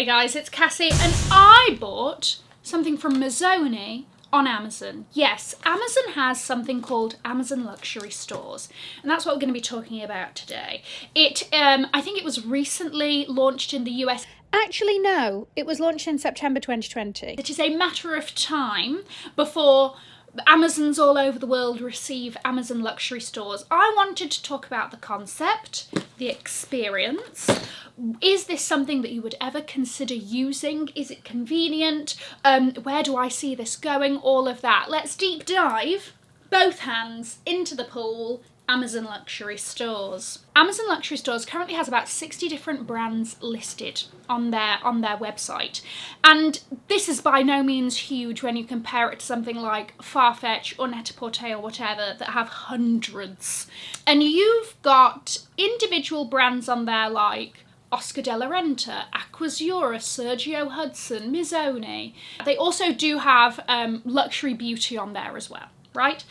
Hey guys, it's Cassie and I bought something from Mazzoni on Amazon. Yes, Amazon has something called Amazon Luxury Stores, and that's what we're going to be talking about today. I think it was recently launched in the US. Actually, no, it was launched in September 2020. It is a matter of time before Amazons all over the world receive Amazon Luxury Stores. I wanted to talk about the concept, the experience. Is this something that you would ever consider using? Is it convenient? Where do I see this going? All of that. Let's deep dive, both hands, into the pool. Amazon Luxury Stores. Amazon Luxury Stores currently has about 60 different brands listed on their website. And this is by no means huge when you compare it to something like Farfetch or Net-a-Porter or whatever that have hundreds. And you've got individual brands on there like Oscar de la Renta, Aquazzura, Sergio Hudson, Mazzoni. They also do have luxury beauty on there as well, right?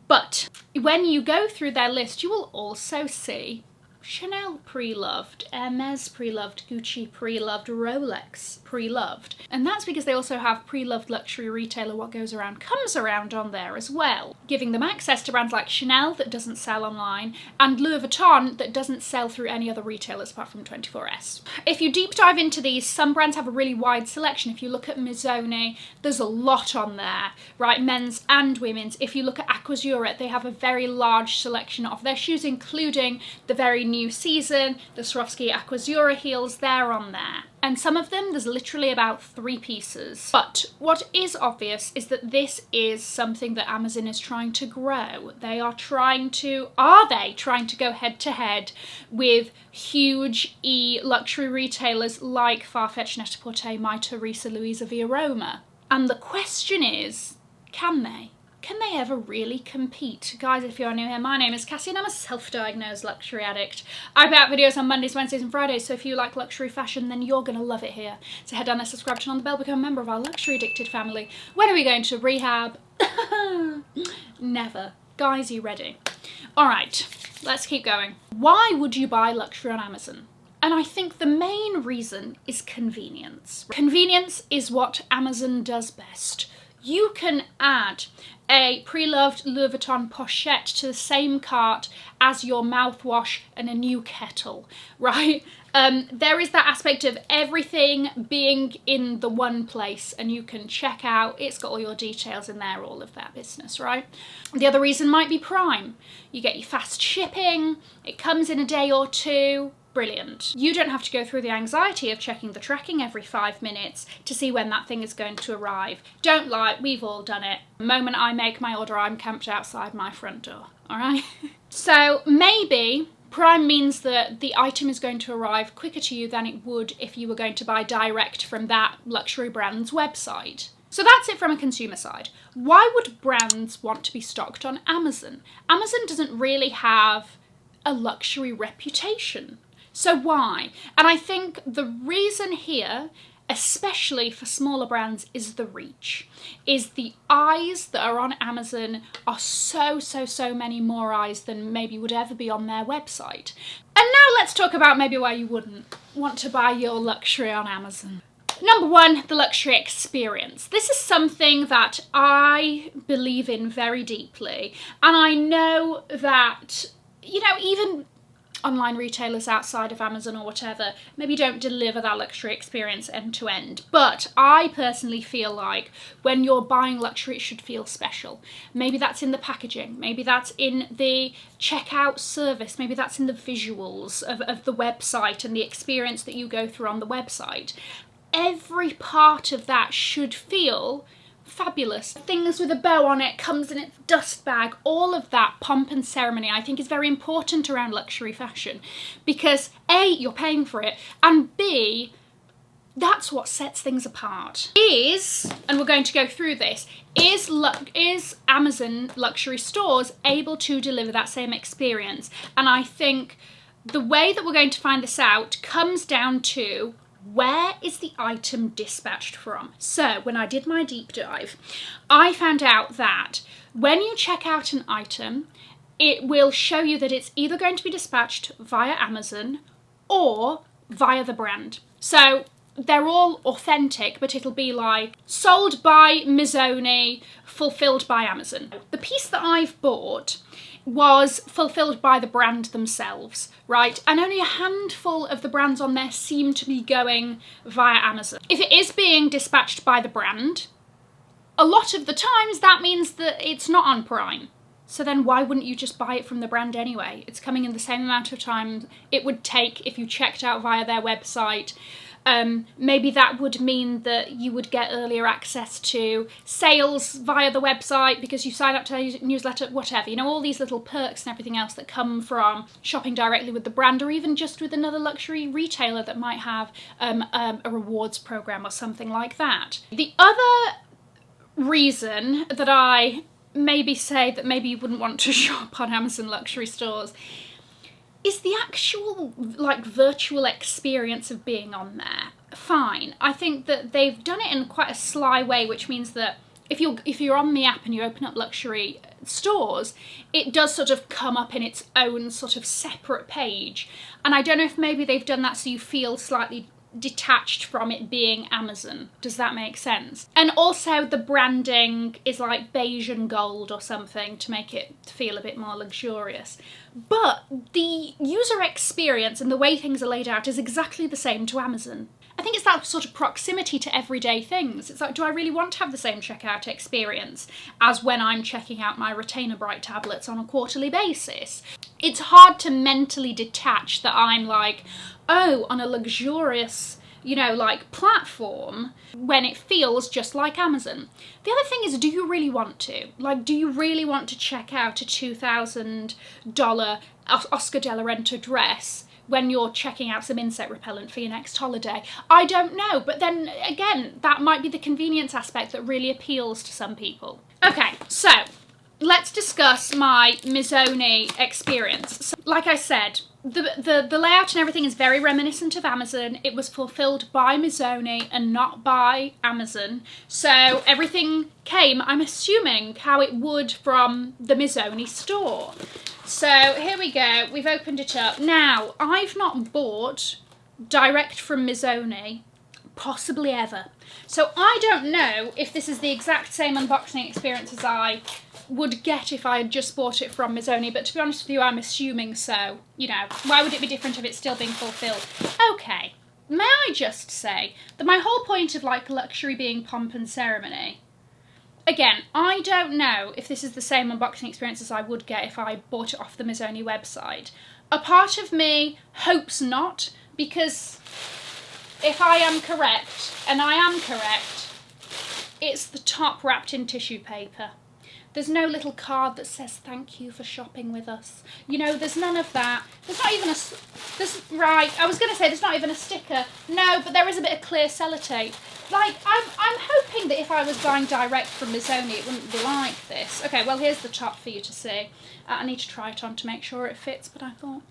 But when you go through their list, you will also see Chanel pre-loved, Hermes pre-loved, Gucci pre-loved, Rolex pre-loved. And that's because they also have pre-loved luxury retailer What Goes Around Comes Around on there as well, giving them access to brands like Chanel that doesn't sell online and Louis Vuitton that doesn't sell through any other retailers apart from 24S. If you deep dive into these, some brands have a really wide selection. If you look at Mazzoni, there's a lot on there, right? Men's and women's. If you look at Aquazzura, they have a very large selection of their shoes, including the very new season, the Swarovski Aquazzura heels, they're on there. And some of them, there's literally about 3 pieces. But what is obvious is that this is something that Amazon is trying to grow. Are they trying to go head to head with huge luxury retailers like Farfetch, Net-a-Porter, Maita, Risa, Louisa Via Roma? And the question is, can they? Can they ever really compete? Guys, if you're new here, my name is Cassie and I'm a self-diagnosed luxury addict. I put out videos on Mondays, Wednesdays and Fridays, so if you like luxury fashion, then you're going to love it here. So head down there, subscribe, turn on the bell, become a member of our luxury addicted family. When are we going to rehab? Never. Guys, are you ready? Alright, let's keep going. Why would you buy luxury on Amazon? And I think the main reason is convenience. Convenience is what Amazon does best. You can add a pre-loved Louis Vuitton pochette to the same cart as your mouthwash and a new kettle, right? There is that aspect of everything being in the one place and you can check out, it's got all your details in there, all of that business, right? The other reason might be Prime. You get your fast shipping, it comes in a day or two. Brilliant. You don't have to go through the anxiety of checking the tracking every 5 minutes to see when that thing is going to arrive. Don't lie, we've all done it. The moment I make my order, I'm camped outside my front door, all right? So maybe Prime means that the item is going to arrive quicker to you than it would if you were going to buy direct from that luxury brand's website. So that's it from a consumer side. Why would brands want to be stocked on Amazon? Amazon doesn't really have a luxury reputation. So why? And I think the reason here, especially for smaller brands, is the reach. Is the eyes that are on Amazon are so many more eyes than maybe would ever be on their website. And now let's talk about maybe why you wouldn't want to buy your luxury on Amazon. Number 1, the luxury experience. This is something that I believe in very deeply. And I know that, even online retailers outside of Amazon or whatever maybe don't deliver that luxury experience end to end. But I personally feel like when you're buying luxury, it should feel special. Maybe that's in the packaging, maybe that's in the checkout service, maybe that's in the visuals of the website and the experience that you go through on the website. Every part of that should feel fabulous. Things with a bow on it, comes in its dust bag, all of that pomp and ceremony I think is very important around luxury fashion because A, you're paying for it, and B, that's what sets things apart. And we're going to go through this, is Amazon Luxury Stores able to deliver that same experience? And I think the way that we're going to find this out comes down to where is the item dispatched from? So when I did my deep dive, I found out that when you check out an item, it will show you that it's either going to be dispatched via Amazon or via the brand. So they're all authentic, but it'll be like sold by Mizone, fulfilled by Amazon. The piece that I've bought was fulfilled by the brand themselves, right? And only a handful of the brands on there seem to be going via Amazon. If it is being dispatched by the brand, a lot of the times that means that it's not on Prime. So then why wouldn't you just buy it from the brand anyway? It's coming in the same amount of time it would take if you checked out via their website. Maybe that would mean that you would get earlier access to sales via the website because you sign up to a newsletter, whatever. You know, all these little perks and everything else that come from shopping directly with the brand, or even just with another luxury retailer that might have a rewards program or something like that. The other reason that I maybe say that maybe you wouldn't want to shop on Amazon luxury stores is the actual, like, virtual experience of being on there. Fine. I think that they've done it in quite a sly way, which means that if you're on the app and you open up luxury stores, it does sort of come up in its own sort of separate page. And I don't know if maybe they've done that so you feel slightly detached from it being Amazon. Does that make sense? And also the branding is like beige and gold or something to make it feel a bit more luxurious. But the user experience and the way things are laid out is exactly the same to Amazon. I think it's that sort of proximity to everyday things. It's like, do I really want to have the same checkout experience as when I'm checking out my Retainer Bright tablets on a quarterly basis? It's hard to mentally detach that I'm like, oh, on a luxurious, you know, like platform when it feels just like Amazon. The other thing is, do you really want to? Like, do you really want to check out a $2,000 Oscar de la Renta dress when you're checking out some insect repellent for your next holiday? I don't know, but then again, that might be the convenience aspect that really appeals to some people. Okay, so let's discuss my Mizone experience. So, like I said, the layout and everything is very reminiscent of Amazon. It was fulfilled by Mizone and not by Amazon. So everything came, I'm assuming, how it would from the Mizone store. So here we go, we've opened it up. Now, I've not bought direct from Mizone possibly ever. So I don't know if this is the exact same unboxing experience as I would get if I had just bought it from Mizone, but to be honest with you, I'm assuming so. You know, why would it be different if it's still being fulfilled? Okay, may I just say that my whole point of, like, luxury being pomp and ceremony, again, I don't know if this is the same unboxing experience as I would get if I bought it off the Mizone website. A part of me hopes not, because if I am correct, and I am correct, it's the top wrapped in tissue paper. There's no little card that says thank you for shopping with us. You know, there's none of that. There's not even right, I was going to say there's not even a sticker. No, but there is a bit of clear sellotape. Like, I'm hoping that if I was buying direct from Mizone, it wouldn't be like this. Okay, well, here's the top for you to see. I need to try it on to make sure it fits, but I thought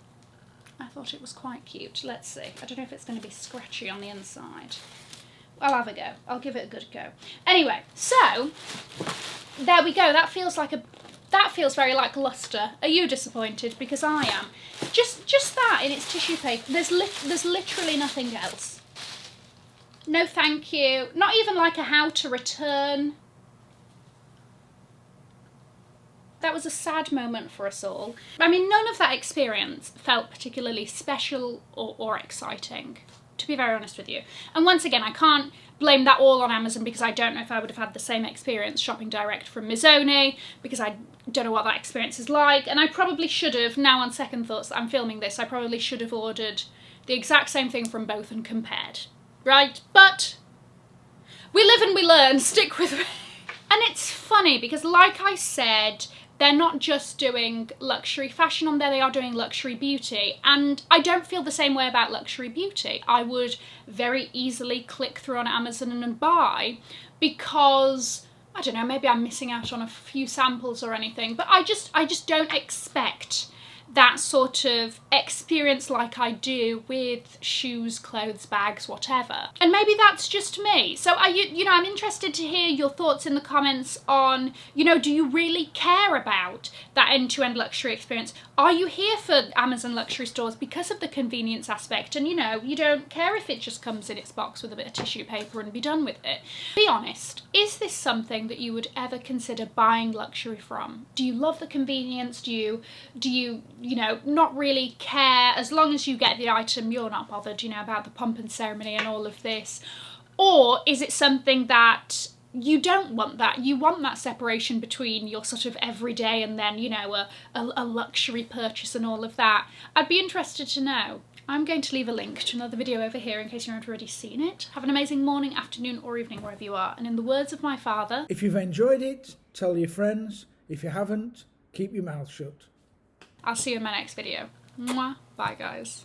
it was quite cute. Let's see. I don't know if it's going to be scratchy on the inside. I'll have a go. I'll give it a good go. Anyway, so there we go. That feels very like luster. Are you disappointed? Because I am. Just that in its tissue paper. There's literally nothing else. No thank you. Not even like a how to return. That was a sad moment for us all. I mean, none of that experience felt particularly special or exciting, to be very honest with you. And once again, I can't blame that all on Amazon because I don't know if I would have had the same experience shopping direct from Mizone, because I don't know what that experience is like. And I probably should have, now on second thoughts that I'm filming this, I probably should have ordered the exact same thing from both and compared, right? But we live and we learn, stick with me. And it's funny because, like I said, they're not just doing luxury fashion on there, they are doing luxury beauty. And I don't feel the same way about luxury beauty. I would very easily click through on Amazon and buy because, I don't know, maybe I'm missing out on a few samples or anything, but I just don't expect that sort of experience like I do with shoes, clothes, bags, whatever. And maybe that's just me. So I'm interested to hear your thoughts in the comments on, do you really care about that end-to-end luxury experience? Are you here for Amazon luxury stores because of the convenience aspect, and you don't care if it just comes in its box with a bit of tissue paper and be done with it? Be honest, is this something that you would ever consider buying luxury from? Do you love the convenience? Do you not really care? As long as you get the item, you're not bothered, about the pomp and ceremony and all of this? Or is it something that you don't want that? You want that separation between your sort of everyday and then, a luxury purchase and all of that? I'd be interested to know. I'm going to leave a link to another video over here in case you haven't already seen it. Have an amazing morning, afternoon, or evening wherever you are. And in the words of my father, if you've enjoyed it, tell your friends. If you haven't, keep your mouth shut. I'll see you in my next video. Mwah. Bye, guys.